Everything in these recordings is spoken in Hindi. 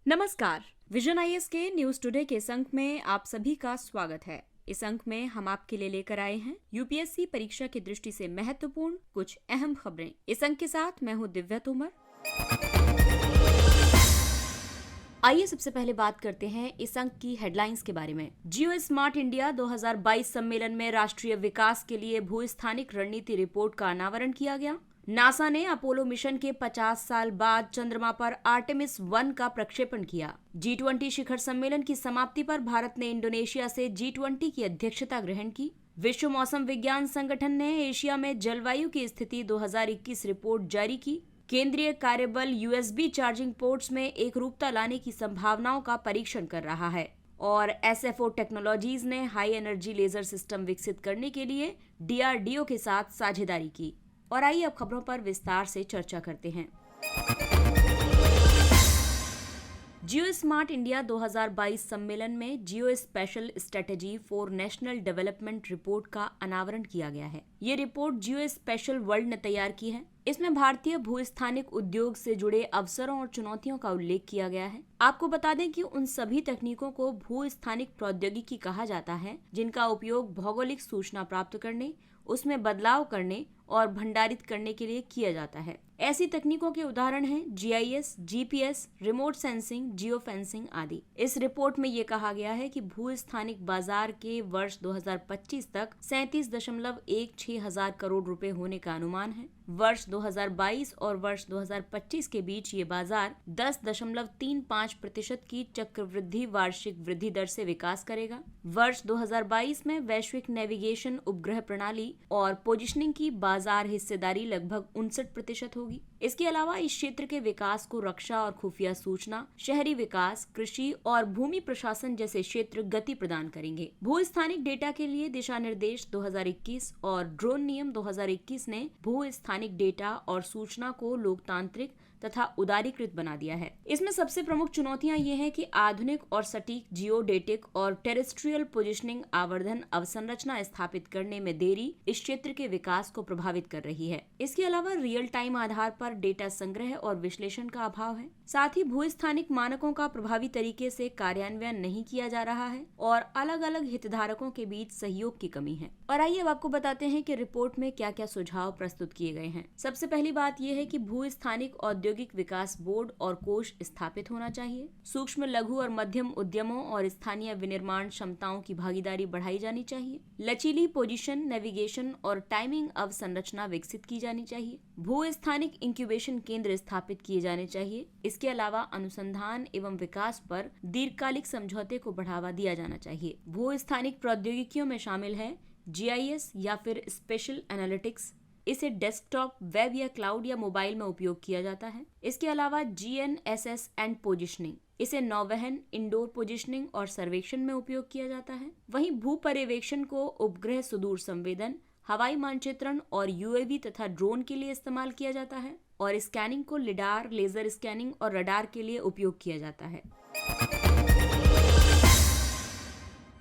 नमस्कार। विजन आईएएस के न्यूज टुडे के इस अंक में आप सभी का स्वागत है। इस अंक में हम आपके लिए लेकर आए हैं यूपीएससी परीक्षा की दृष्टि से महत्वपूर्ण कुछ अहम खबरें। इस अंक के साथ मैं हूं दिव्या तोमर। आइए सबसे पहले बात करते हैं इस अंक की हेडलाइंस के बारे में। जियो स्मार्ट इंडिया 2022 सम्मेलन में राष्ट्रीय विकास के लिए भूस्थानिक रणनीति रिपोर्ट का अनावरण किया गया। नासा ने अपोलो मिशन के 50 साल बाद चंद्रमा पर आर्टेमिस 1 का प्रक्षेपण किया। G20 शिखर सम्मेलन की समाप्ति पर भारत ने इंडोनेशिया से G20 की अध्यक्षता ग्रहण की। विश्व मौसम विज्ञान संगठन ने एशिया में जलवायु की स्थिति 2021 रिपोर्ट जारी की। केंद्रीय कार्यबल USB चार्जिंग पोर्ट्स में एकरूपता लाने की संभावनाओं का परीक्षण कर रहा है। और SFO टेक्नोलॉजीज ने हाई एनर्जी लेजर सिस्टम विकसित करने के लिए DRDO के साथ साझेदारी की। और आइए अब खबरों पर विस्तार से चर्चा करते हैं। जियो स्मार्ट इंडिया 2022 सम्मेलन में geospatial strategy for national development report का अनावरण किया गया है। ये रिपोर्ट जियो स्पेशल वर्ल्ड ने तैयार की है। इसमें भारतीय भूस्थानिक उद्योग से जुड़े अवसरों और चुनौतियों का उल्लेख किया गया है। आपको बता दें कि उन सभी तकनीकों को भूस्थानिक प्रौद्योगिकी कहा जाता है जिनका उपयोग भौगोलिक सूचना प्राप्त करने, उसमें बदलाव करने और भंडारित करने के लिए किया जाता है। ऐसी तकनीकों के उदाहरण हैं GIS, GPS, remote sensing, geo fencing आदि। इस रिपोर्ट में ये कहा गया है कि भूस्थानिक बाजार के वर्ष 2025 तक 37.16 हजार करोड़ रुपए होने का अनुमान है। वर्ष 2022 और वर्ष 2025 के बीच ये बाजार 10.35% की चक्रवृद्धि वार्षिक वृद्धि दर से विकास करेगा। वर्ष 2022 में वैश्विक नेविगेशन उपग्रह प्रणाली और पोजिशनिंग की बाजार हिस्सेदारी लगभग 59% होगी। इसके अलावा इस क्षेत्र के विकास को रक्षा और खुफिया सूचना, शहरी विकास, कृषि और भूमि प्रशासन जैसे क्षेत्र गति प्रदान करेंगे। भूस्थानिक डेटा के लिए दिशा निर्देश 2021 और ड्रोन नियम 2021 ने भूस्थानिक डेटा और सूचना को लोकतांत्रिक तथा उदारीकृत बना दिया है। इसमें सबसे प्रमुख चुनौतियां ये हैं कि आधुनिक और सटीक जियोडेटिक और टेरेस्ट्रियल पोजिशनिंग आवर्धन अवसंरचना स्थापित करने में देरी इस क्षेत्र के विकास को प्रभावित कर रही है। इसके अलावा रियल टाइम आधार पर डेटा संग्रह और विश्लेषण का अभाव है। साथ ही भूस्थानिक मानकों का प्रभावी तरीके से कार्यान्वयन नहीं किया जा रहा है और अलग अलग हितधारकों के बीच सहयोग की कमी है। और आइए अब आपको बताते हैं कि रिपोर्ट में क्या क्या सुझाव प्रस्तुत किए गए हैं। सबसे पहली बात यह है कि भूस्थानिक औद्योगिक विकास बोर्ड और कोष स्थापित होना चाहिए। सूक्ष्म, लघु और मध्यम उद्यमों और स्थानीय विनिर्माण क्षमताओं की भागीदारी बढ़ाई जानी चाहिए। लचीली पोजीशन, नेविगेशन और टाइमिंग अवसंरचना विकसित की जानी चाहिए। भूस्थानिक इंक्यूबेशन केंद्र स्थापित किए जाने चाहिए। इसके अलावा अनुसंधान एवं विकास पर दीर्घकालिक समझौते को बढ़ावा दिया जाना चाहिए। भूस्थानिक प्रौद्योगिकियों में शामिल है GIS या फिर स्पेशल एनालिटिक्स। इसे डेस्कटॉप, वेब या क्लाउड या मोबाइल में उपयोग किया जाता है। इसके अलावा GNSS एंड पोजिशनिंग, इसे नौवहन, इंडोर पोजिशनिंग और सर्वेक्षण में उपयोग किया जाता है। वहीं भू पर्यवेक्षण को उपग्रह सुदूर संवेदन, हवाई मानचित्रण और UAV तथा ड्रोन के लिए इस्तेमाल किया जाता है। और स्कैनिंग को लिडार, लेजर स्कैनिंग और रडार के लिए उपयोग किया जाता है।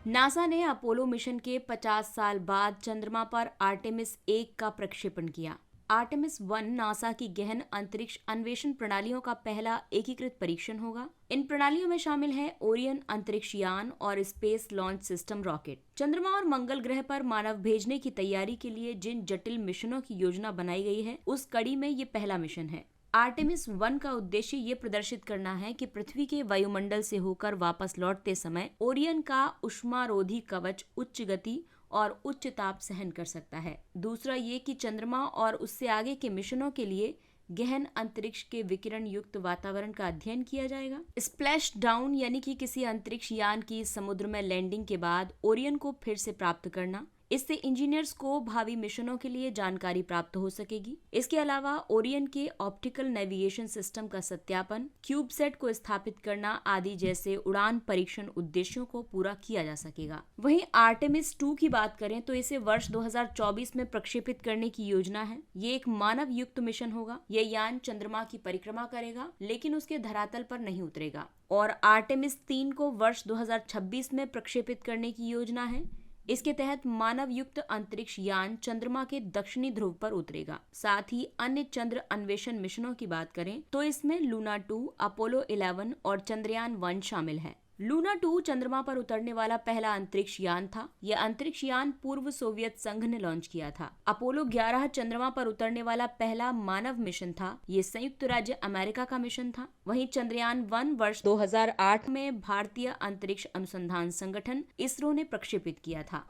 नासा ने अपोलो मिशन के 50 साल बाद चंद्रमा पर आर्टेमिस 1 का प्रक्षेपण किया। आर्टेमिस 1 नासा की गहन अंतरिक्ष अन्वेषण प्रणालियों का पहला एकीकृत परीक्षण होगा। इन प्रणालियों में शामिल है ओरियन अंतरिक्ष यान और स्पेस लॉन्च सिस्टम रॉकेट। चंद्रमा और मंगल ग्रह पर मानव भेजने की तैयारी के लिए जिन जटिल मिशनों की योजना बनाई गई है, उस कड़ी में ये पहला मिशन है। आर्टेमिस 1 का उद्देश्य ये प्रदर्शित करना है कि पृथ्वी के वायुमंडल से होकर वापस लौटते समय ओरियन का ऊष्मारोधी कवच उच्च गति और उच्च ताप सहन कर सकता है। दूसरा ये कि चंद्रमा और उससे आगे के मिशनों के लिए गहन अंतरिक्ष के विकिरण युक्त वातावरण का अध्ययन किया जाएगा। स्प्लैश डाउन यानी कि किसी अंतरिक्ष यान की समुद्र में लैंडिंग के बाद ओरियन को फिर से प्राप्त करना। इससे इंजीनियर्स को भावी मिशनों के लिए जानकारी प्राप्त हो सकेगी। इसके अलावा ओरियन के ऑप्टिकल नेविगेशन सिस्टम का सत्यापन, क्यूबसेट को स्थापित करना आदि जैसे उड़ान परीक्षण उद्देश्यों को पूरा किया जा सकेगा। वहीं आर्टेमिस 2 की बात करें तो इसे वर्ष 2024 में प्रक्षेपित करने की योजना है। ये एक मानव युक्त मिशन होगा। यह यान चंद्रमा की परिक्रमा करेगा लेकिन उसके धरातल पर नहीं उतरेगा। और आर्टेमिस 3 को वर्ष 2026 में प्रक्षेपित करने की योजना है। इसके तहत मानव युक्त अंतरिक्ष यान चंद्रमा के दक्षिणी ध्रुव पर उतरेगा। साथ ही अन्य चंद्र अन्वेषण मिशनों की बात करें तो इसमें लूना 2, अपोलो 11 और चंद्रयान 1 शामिल है। लूना 2 चंद्रमा पर उतरने वाला पहला अंतरिक्ष यान था। यह अंतरिक्ष यान पूर्व सोवियत संघ ने लॉन्च किया था। अपोलो 11 चंद्रमा पर उतरने वाला पहला मानव मिशन था। ये संयुक्त राज्य अमेरिका का मिशन था। वहीं चंद्रयान 1 वर्ष 2008 में भारतीय अंतरिक्ष अनुसंधान संगठन इसरो ने प्रक्षेपित किया था।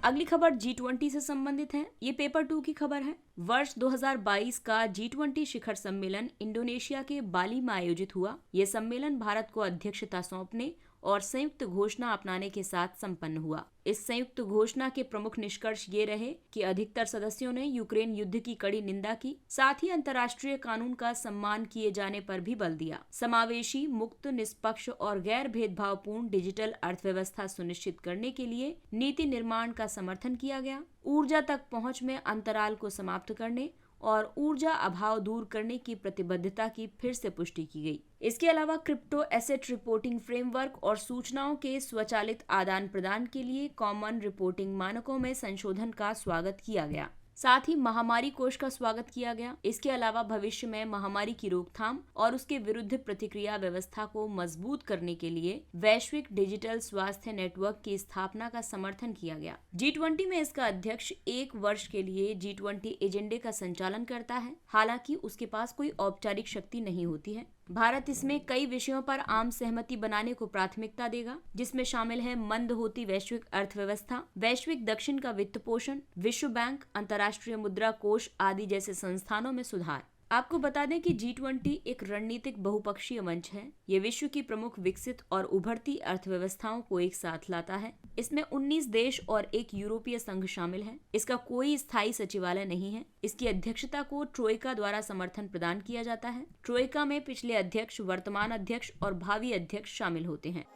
अगली खबर G20 से संबंधित है। ये पेपर 2 की खबर है। वर्ष 2022 का G20 शिखर सम्मेलन इंडोनेशिया के बाली में आयोजित हुआ। ये सम्मेलन भारत को अध्यक्षता सौंपने और संयुक्त घोषणा अपनाने के साथ संपन्न हुआ। इस संयुक्त घोषणा के प्रमुख निष्कर्ष ये रहे कि अधिकतर सदस्यों ने यूक्रेन युद्ध की कड़ी निंदा की, साथ ही अंतर्राष्ट्रीय कानून का सम्मान किए जाने पर भी बल दिया। समावेशी, मुक्त, निष्पक्ष और गैर भेदभावपूर्ण डिजिटल अर्थव्यवस्था सुनिश्चित करने के लिए नीति निर्माण का समर्थन किया गया। ऊर्जा तक पहुंच में अंतराल को समाप्त करने और ऊर्जा अभाव दूर करने की प्रतिबद्धता की फिर से पुष्टि की गई। इसके अलावा क्रिप्टो एसेट रिपोर्टिंग फ्रेमवर्क और सूचनाओं के स्वचालित आदान प्रदान के लिए कॉमन रिपोर्टिंग मानकों में संशोधन का स्वागत किया गया। साथ ही महामारी कोष का स्वागत किया गया। इसके अलावा भविष्य में महामारी की रोकथाम और उसके विरुद्ध प्रतिक्रिया व्यवस्था को मजबूत करने के लिए वैश्विक डिजिटल स्वास्थ्य नेटवर्क की स्थापना का समर्थन किया गया। G20 में इसका अध्यक्ष 1 वर्ष के लिए G20 एजेंडे का संचालन करता है। हालांकि उसके पास कोई औपचारिक शक्ति नहीं होती है। भारत इसमें कई विषयों पर आम सहमति बनाने को प्राथमिकता देगा, जिसमें शामिल है मंद होती वैश्विक अर्थव्यवस्था, वैश्विक दक्षिण का वित्त पोषण, विश्व बैंक, अंतर्राष्ट्रीय मुद्रा कोष आदि जैसे संस्थानों में सुधार। आपको बता दें कि G20 एक रणनीतिक बहुपक्षीय मंच है। ये विश्व की प्रमुख विकसित और उभरती अर्थव्यवस्थाओं को एक साथ लाता है। इसमें 19 देश और एक यूरोपीय संघ शामिल है। इसका कोई स्थायी सचिवालय नहीं है। इसकी अध्यक्षता को ट्रोइका द्वारा समर्थन प्रदान किया जाता है। ट्रोइका में पिछले अध्यक्ष, वर्तमान अध्यक्ष और भावी अध्यक्ष शामिल होते हैं।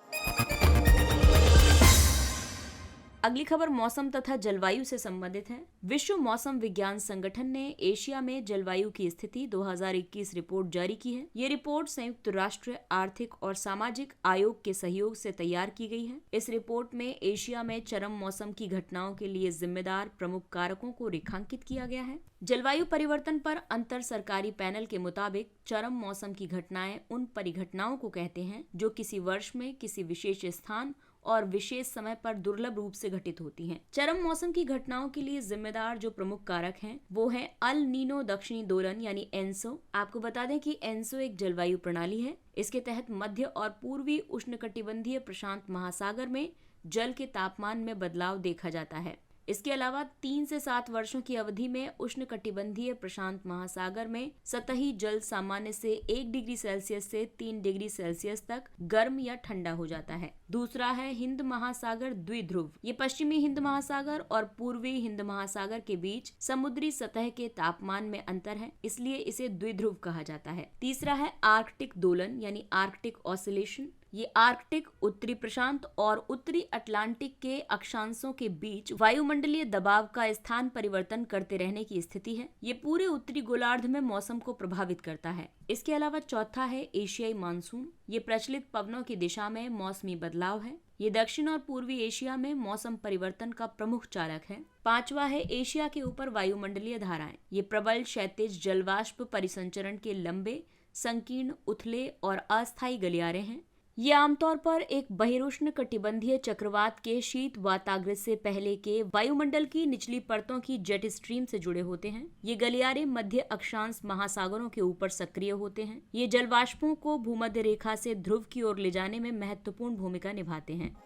अगली खबर मौसम तथा जलवायु से संबंधित है। विश्व मौसम विज्ञान संगठन ने एशिया में जलवायु की स्थिति 2021 रिपोर्ट जारी की है। ये रिपोर्ट संयुक्त राष्ट्र आर्थिक और सामाजिक आयोग के सहयोग से तैयार की गई है। इस रिपोर्ट में एशिया में चरम मौसम की घटनाओं के लिए जिम्मेदार प्रमुख कारकों को रेखांकित किया गया है। जलवायु परिवर्तन पर अंतर सरकारी पैनल के मुताबिक चरम मौसम की घटनाएं उन परिघटनाओं को कहते हैं जो किसी वर्ष में किसी विशेष स्थान और विशेष समय पर दुर्लभ रूप से घटित होती हैं। चरम मौसम की घटनाओं के लिए जिम्मेदार जो प्रमुख कारक हैं वो है अल नीनो दक्षिणी दोलन यानी एनसो। आपको बता दें कि एनसो एक जलवायु प्रणाली है। इसके तहत मध्य और पूर्वी उष्णकटिबंधीय प्रशांत महासागर में जल के तापमान में बदलाव देखा जाता है। इसके अलावा 3 से 7 वर्षों की अवधि में उष्णकटिबंधीय प्रशांत महासागर में सतही जल सामान्य से 1 डिग्री सेल्सियस से 3 डिग्री सेल्सियस तक गर्म या ठंडा हो जाता है। दूसरा है हिंद महासागर द्विध्रुव। ये पश्चिमी हिंद महासागर और पूर्वी हिंद महासागर के बीच समुद्री सतह के तापमान में अंतर है, इसलिए इसे द्विध्रुव कहा जाता है। तीसरा है आर्कटिक दोलन यानी आर्कटिक ऑसिलेशन। ये आर्कटिक, उत्तरी प्रशांत और उत्तरी अटलांटिक के अक्षांशों के बीच वायुमंडलीय दबाव का स्थान परिवर्तन करते रहने की स्थिति है। ये पूरे उत्तरी गोलार्ध में मौसम को प्रभावित करता है। इसके अलावा चौथा है एशियाई मानसून। ये प्रचलित पवनों की दिशा में मौसमी बदलाव है। ये दक्षिण और पूर्वी एशिया में मौसम परिवर्तन का प्रमुख चालक है। पांचवा है एशिया के ऊपर वायुमंडलीय धाराएं। ये प्रबल क्षैतिज जलवाष्प परिसंचरण के लंबे, संकीर्ण, उथले और अस्थायी गलियारे हैं। ये आमतौर पर एक बहिरुष्ण कटिबंधीय चक्रवात के शीत वाताग्र से पहले के वायुमंडल की निचली परतों की जेट स्ट्रीम से जुड़े होते हैं। ये गलियारे मध्य अक्षांश महासागरों के ऊपर सक्रिय होते हैं। ये जलवाष्पों को भूमध्य रेखा से ध्रुव की ओर ले जाने में महत्वपूर्ण भूमिका निभाते हैं।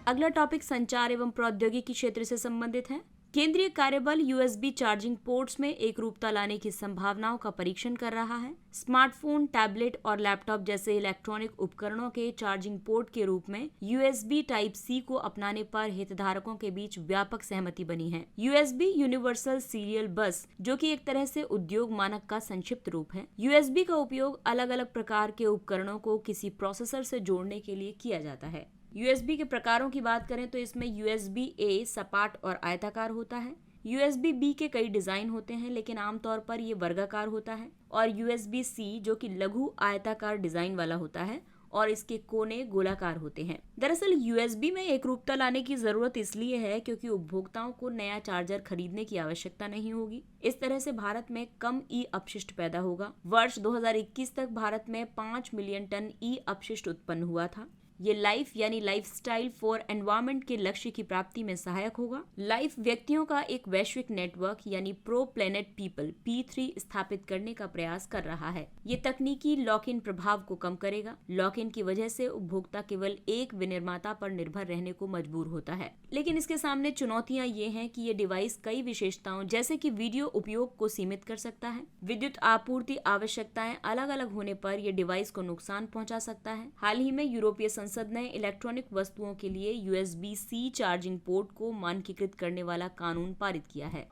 अगला टॉपिक संचार एवं प्रौद्योगिकी क्षेत्र से संबंधित है। केंद्रीय कार्यबल USB चार्जिंग पोर्ट्स में एक रूपता लाने की संभावनाओं का परीक्षण कर रहा है। स्मार्टफोन, टैबलेट और लैपटॉप जैसे इलेक्ट्रॉनिक उपकरणों के चार्जिंग पोर्ट के रूप में USB Type-C को अपनाने पर हितधारकों के बीच व्यापक सहमति बनी है। USB यूनिवर्सल सीरियल बस, जो कि एक तरह से उद्योग मानक का संक्षिप्त रूप है। USB का उपयोग अलग अलग प्रकार के उपकरणों को किसी प्रोसेसर से जोड़ने के लिए किया जाता है। USB के प्रकारों की बात करें तो इसमें USB-A सपाट और आयताकार होता है। USB-B के कई डिजाइन होते हैं, लेकिन आमतौर पर ये वर्गाकार होता है। और USB-C जो कि लघु आयताकार डिजाइन वाला होता है और इसके कोने गोलाकार होते हैं। दरअसल USB में एकरूपता लाने की जरूरत इसलिए है क्योंकि उपभोक्ताओं को नया चार्जर खरीदने की आवश्यकता नहीं होगी। इस तरह से भारत में कम ई अपशिष्ट पैदा होगा। वर्ष 2021 तक भारत में 5 मिलियन टन ई अपशिष्ट उत्पन्न हुआ था। ये लाइफ यानी लाइफस्टाइल फॉर एनवायरनमेंट के लक्ष्य की प्राप्ति में सहायक होगा। लाइफ व्यक्तियों का एक वैश्विक नेटवर्क यानी प्रो प्लेनेट पीपल P3 स्थापित करने का प्रयास कर रहा है। ये तकनीकी लॉक इन प्रभाव को कम करेगा। लॉक इन की वजह से उपभोक्ता केवल एक विनिर्माता पर निर्भर रहने को मजबूर होता है, लेकिन इसके सामने चुनौतियां ये हैं कि ये डिवाइस कई विशेषताओं जैसे कि वीडियो उपयोग को सीमित कर सकता है। विद्युत आपूर्ति आवश्यकताएं अलग अलग होने पर यह डिवाइस को नुकसान पहुंचा सकता है। हाल ही में यूरोपीय संसद ने इलेक्ट्रॉनिक वस्तुओं के लिए USB-C चार्जिंग पोर्ट को मानकीकृत करने वाला कानून पारित किया है।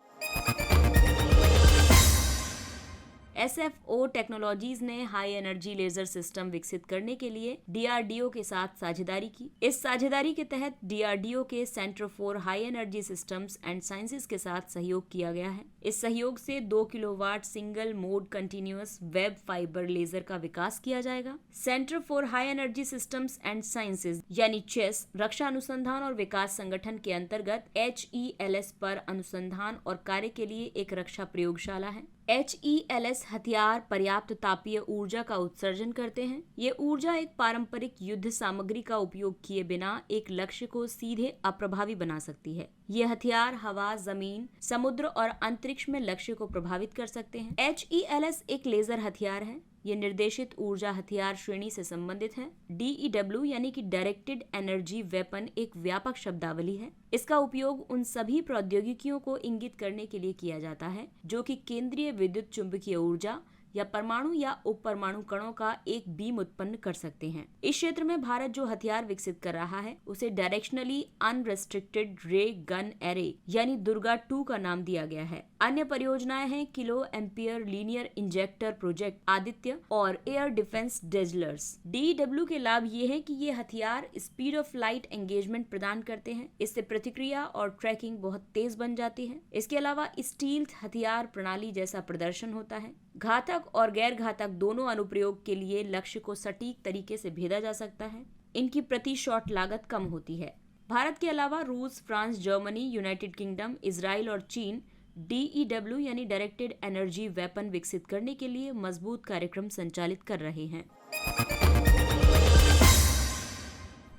SFO टेक्नोलॉजीज ने हाई एनर्जी लेजर सिस्टम विकसित करने के लिए DRDO के साथ साझेदारी की। इस साझेदारी के तहत DRDO के centre for High Energy Systems and sciences के साथ सहयोग किया गया है। इस सहयोग से 2 kilowatt single mode continuous wave fibre laser का विकास किया जाएगा। Centre for High Energy Systems and Sciences यानी CHESS रक्षा अनुसंधान और विकास संगठन के अंतर्गत HELS पर अनुसंधान और कार्य के लिए एक रक्षा प्रयोगशाला है। HELS हथियार पर्याप्त तापीय ऊर्जा का उत्सर्जन करते हैं। ये ऊर्जा एक पारंपरिक युद्ध सामग्री का उपयोग किए बिना एक लक्ष्य को सीधे अप्रभावी बना सकती है। ये हथियार हवा, जमीन, समुद्र और अंतरिक्ष में लक्ष्य को प्रभावित कर सकते हैं। HELS एक लेजर हथियार है। ये निर्देशित ऊर्जा हथियार श्रेणी से संबंधित है। DEW यानी कि डायरेक्टेड एनर्जी वेपन एक व्यापक शब्दावली है। इसका उपयोग उन सभी प्रौद्योगिकियों को इंगित करने के लिए किया जाता है जो कि केंद्रीय विद्युत चुंबकीय ऊर्जा या परमाणु या उपपरमाणु कणों का एक बीम उत्पन्न कर सकते हैं। इस क्षेत्र में भारत जो हथियार विकसित कर रहा है उसे डायरेक्शनली अनरेस्ट्रिक्टेड रे गन एरे यानी दुर्गा 2 का नाम दिया गया है। अन्य परियोजनाएं हैं kilo ampere linear injector project Aditya और एयर डिफेंस डेजलर्स। DEW के लाभ ये है कि ये हथियार स्पीड ऑफ लाइट एंगेजमेंट प्रदान करते हैं। इससे प्रतिक्रिया और ट्रैकिंग बहुत तेज बन जाती है। इसके अलावा स्टील्थ हथियार प्रणाली जैसा प्रदर्शन होता है। घातक और गैर घातक दोनों अनुप्रयोग के लिए लक्ष्य को सटीक तरीके से भेदा जा सकता है। इनकी प्रति शॉट लागत कम होती है। भारत के अलावा रूस, France, Germany, United kingdom, Israel और चीन DEW यानी डायरेक्टेड एनर्जी वेपन विकसित करने के लिए मजबूत कार्यक्रम संचालित कर रहे हैं।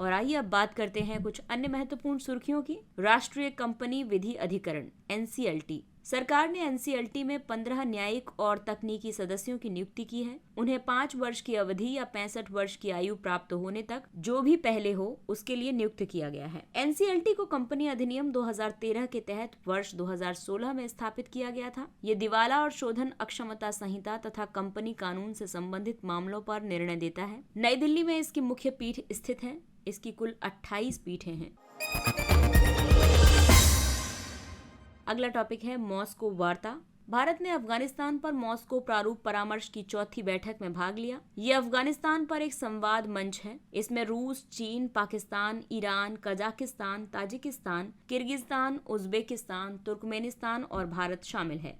और आइए अब बात करते हैं कुछ अन्य महत्वपूर्ण सुर्खियों की। राष्ट्रीय कंपनी विधि अधिकरण NCLT सरकार ने NCLT में 15 न्यायिक और तकनीकी सदस्यों की नियुक्ति की है। उन्हें 5 वर्ष की अवधि या 65 वर्ष की आयु प्राप्त होने तक जो भी पहले हो उसके लिए नियुक्त किया गया है। NCLT को कंपनी अधिनियम 2013 के तहत वर्ष 2016 में स्थापित किया गया था। ये दिवाला और शोधन अक्षमता संहिता तथा कंपनी कानून से संबंधित मामलों पर निर्णय देता है। नई दिल्ली में इसकी मुख्य पीठ स्थित है। इसकी कुल 28 पीठें हैं। अगला टॉपिक है मॉस्को वार्ता। भारत ने अफगानिस्तान पर मॉस्को प्रारूप परामर्श की चौथी बैठक में भाग लिया। ये अफगानिस्तान पर एक संवाद मंच है। इसमें रूस, चीन, Pakistan, Iran, Kazakhstan, Tajikistan, Kyrgyzstan, Uzbekistan, Turkmenistan और भारत शामिल है।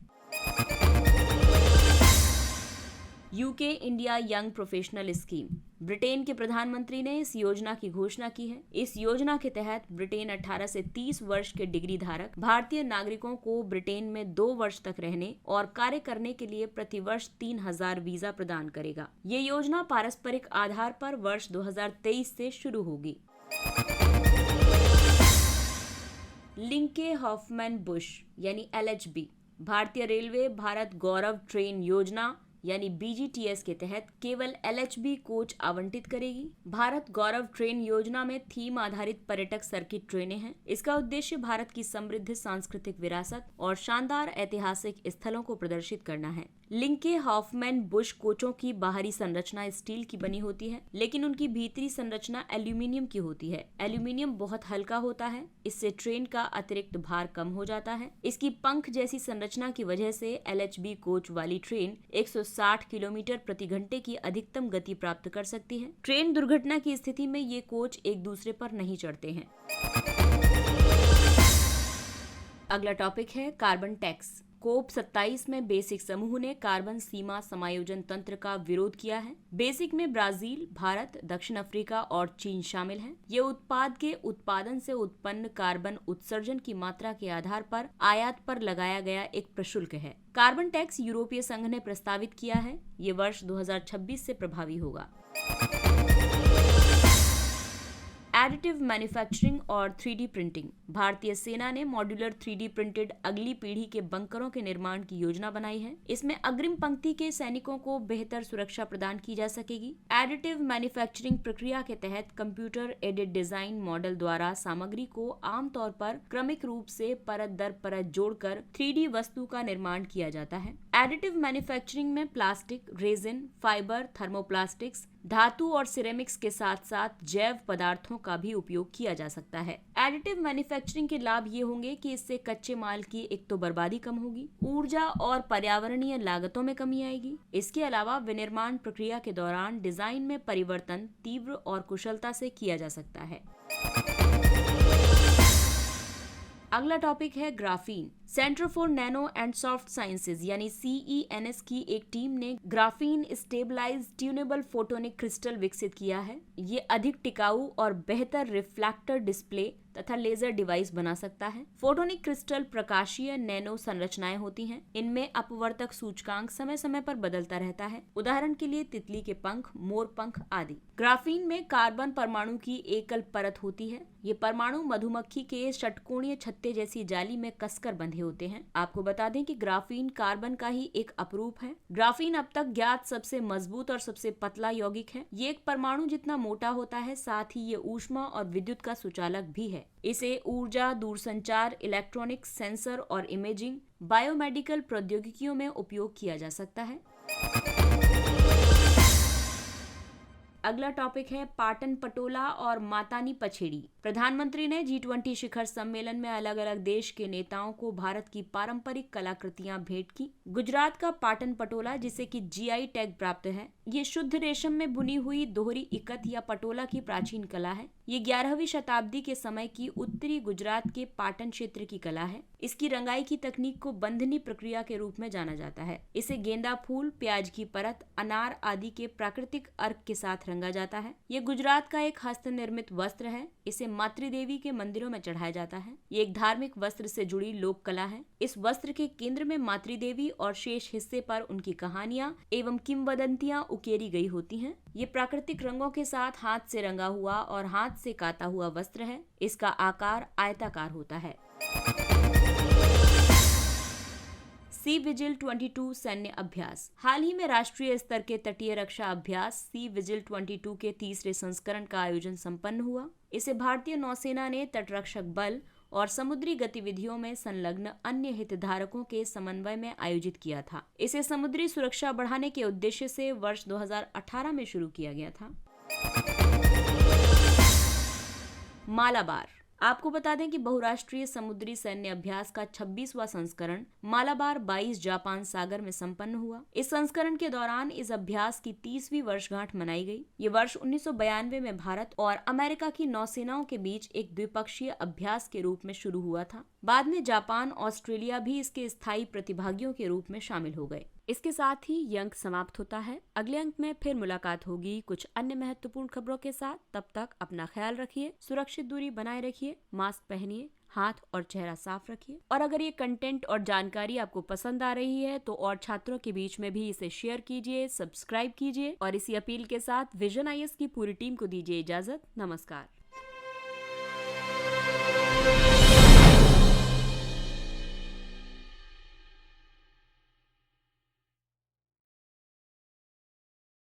UK India young professional scheme. Britain के प्रधानमंत्री ने इस योजना की घोषणा की है। इस योजना के तहत ब्रिटेन 18 से 30 वर्ष के डिग्री धारक भारतीय नागरिकों को ब्रिटेन में 2 वर्ष तक रहने और कार्य करने के लिए प्रतिवर्ष 3000 वीजा प्रदान करेगा। ये योजना पारस्परिक आधार पर वर्ष 2023 से शुरू होगी। लिंके हॉफमैन बुश यानी LHB भारतीय रेलवे भारत गौरव ट्रेन योजना यानी BGTS के तहत केवल LHB कोच आवंटित करेगी। भारत गौरव ट्रेन योजना में थीम आधारित पर्यटक सर्किट ट्रेनें हैं। इसका उद्देश्य भारत की समृद्ध सांस्कृतिक विरासत और शानदार ऐतिहासिक स्थलों को प्रदर्शित करना है। लिंके हॉफमैन बुश कोचों की बाहरी संरचना स्टील की बनी होती है, लेकिन उनकी भीतरी संरचना एल्यूमिनियम की होती है। एल्यूमिनियम बहुत हल्का होता है, इससे ट्रेन का अतिरिक्त भार कम हो जाता है। इसकी पंख जैसी संरचना की वजह से LHB कोच वाली ट्रेन 160 किलोमीटर प्रति घंटे की अधिकतम गति प्राप्त कर सकती है। ट्रेन दुर्घटना की स्थिति में ये कोच एक दूसरे पर नहीं चढ़ते हैं। अगला टॉपिक है कार्बन टैक्स। कोप 27 में बेसिक समूह ने कार्बन सीमा समायोजन तंत्र का विरोध किया है। बेसिक में ब्राजील, भारत, दक्षिण अफ्रीका और चीन शामिल हैं। ये उत्पाद के उत्पादन से उत्पन्न कार्बन उत्सर्जन की मात्रा के आधार पर आयात पर लगाया गया एक प्रशुल्क है। कार्बन टैक्स यूरोपीय संघ ने प्रस्तावित किया है। ये वर्ष 2026 से प्रभावी होगा। एडिटिव मैन्युफैक्चरिंग और 3D प्रिंटिंग। भारतीय सेना ने मॉड्यूलर 3D प्रिंटेड अगली पीढ़ी के बंकरों के निर्माण की योजना बनाई है। इसमें अग्रिम पंक्ति के सैनिकों को बेहतर सुरक्षा प्रदान की जा सकेगी। एडिटिव मैन्युफैक्चरिंग प्रक्रिया के तहत कंप्यूटर एडेड डिजाइन मॉडल द्वारा सामग्री को आमतौर पर क्रमिक रूप से परत दर परत जोड़कर 3D वस्तु का निर्माण किया जाता है। एडिटिव मैन्युफैक्चरिंग में प्लास्टिक, रेजिन, फाइबर, थर्मोप्लास्टिक्स, धातु और सिरेमिक्स के साथ साथ जैव पदार्थों का भी उपयोग किया जा सकता है। एडिटिव मैन्युफैक्चरिंग के लाभ ये होंगे कि इससे कच्चे माल की एक तो बर्बादी कम होगी, ऊर्जा और पर्यावरणीय लागतों में कमी आएगी। इसके अलावा विनिर्माण प्रक्रिया के दौरान डिजाइन में परिवर्तन तीव्र और कुशलता से किया जा सकता है। अगला टॉपिक है graphene. Centre for Nano and Soft Sciences यानी CENS की एक टीम ने graphene stabilised tunable photonic crystal विकसित किया है। ये अधिक टिकाऊ और बेहतर रिफ्लेक्टर डिस्प्ले तथा लेजर डिवाइस बना सकता है। फोटोनिक क्रिस्टल प्रकाशीय नैनो संरचनाएं होती हैं। इनमें अपवर्तक सूचकांक समय समय पर बदलता रहता है। उदाहरण के लिए तितली के पंख, मोर पंख आदि। ग्राफीन में कार्बन परमाणु की एकल परत होती है। ये परमाणु मधुमक्खी के षटकोणीय छत्ते जैसी जाली में कसकर बंधे होते हैं। आपको बता दें कि ग्राफीन कार्बन का ही एक अपरूप है। ग्राफीन अब तक ज्ञात सबसे मजबूत और सबसे पतला यौगिक है। ये एक परमाणु जितना मोटा होता है, साथ ही ये ऊष्मा और विद्युत का सुचालक भी है। इसे ऊर्जा, दूरसंचार, इलेक्ट्रॉनिक्स, सेंसर और इमेजिंग, बायोमेडिकल प्रौद्योगिकियों में उपयोग किया जा सकता है। अगला टॉपिक है पाटन पटोला और मातानी पछेड़ी। प्रधानमंत्री ने G20 शिखर सम्मेलन में अलग अलग देश के नेताओं को भारत की पारंपरिक कलाकृतियां भेंट की। गुजरात का पाटन पटोला, जिसे कि GI टैग प्राप्त है, ये शुद्ध रेशम में बुनी हुई दोहरी इकत या पटोला की प्राचीन कला है। ये 11वीं शताब्दी के समय की उत्तरी गुजरात के पाटन क्षेत्र की कला है। इसकी रंगाई की तकनीक को बंधनी प्रक्रिया के रूप में जाना जाता है। इसे गेंदा फूल, प्याज की परत, अनार आदि के प्राकृतिक अर्क के साथ रंगा जाता है। ये गुजरात का एक हस्त निर्मित वस्त्र है। इसे मातृदेवी के मंदिरों में चढ़ाया जाता है। ये एक धार्मिक वस्त्र से जुड़ी लोक कला है। इस वस्त्र के केंद्र में मातृदेवी और शेष हिस्से पर उनकी कहानियां एवं किंवदंतियां उकेरी गई होती हैं। ये प्राकृतिक रंगों के साथ हाथ से रंगा हुआ और हाथ से काता हुआ वस्त्र है। इसका आकार आयताकार होता है। सी विजिल 22 सैन्य अभ्यास। हाल ही में राष्ट्रीय स्तर के तटीय रक्षा अभ्यास सी विजिल 22 के तीसरे संस्करण का आयोजन संपन्न हुआ। इसे भारतीय नौसेना ने तटरक्षक बल और समुद्री गतिविधियों में संलग्न अन्य हितधारकों के समन्वय में आयोजित किया था। इसे समुद्री सुरक्षा बढ़ाने के उद्देश्य से वर्ष 2018 में शुरू किया गया था। मालाबार। आपको बता दें कि बहुराष्ट्रीय समुद्री सैन्य अभ्यास का 26वां संस्करण मालाबार 22 जापान सागर में संपन्न हुआ। इस संस्करण के दौरान इस अभ्यास की 30वीं वर्षगांठ मनाई गई। ये वर्ष 1992 में भारत और अमेरिका की नौसेनाओं के बीच एक द्विपक्षीय अभ्यास के रूप में शुरू हुआ था। बाद में जापान, ऑस्ट्रेलिया भी इसके स्थायी प्रतिभागियों के रूप में शामिल हो गए। इसके साथ ही ये अंक समाप्त होता है। अगले अंक में फिर मुलाकात होगी कुछ अन्य महत्वपूर्ण खबरों के साथ। तब तक अपना ख्याल रखिए, सुरक्षित दूरी बनाए रखिए, मास्क पहनिए, हाथ और चेहरा साफ रखिए। और अगर ये कंटेंट और जानकारी आपको पसंद आ रही है तो और छात्रों के बीच में भी इसे शेयर कीजिए, सब्सक्राइब कीजिए। और इसी अपील के साथ विजन IAS की पूरी टीम को दीजिए इजाजत। नमस्कार।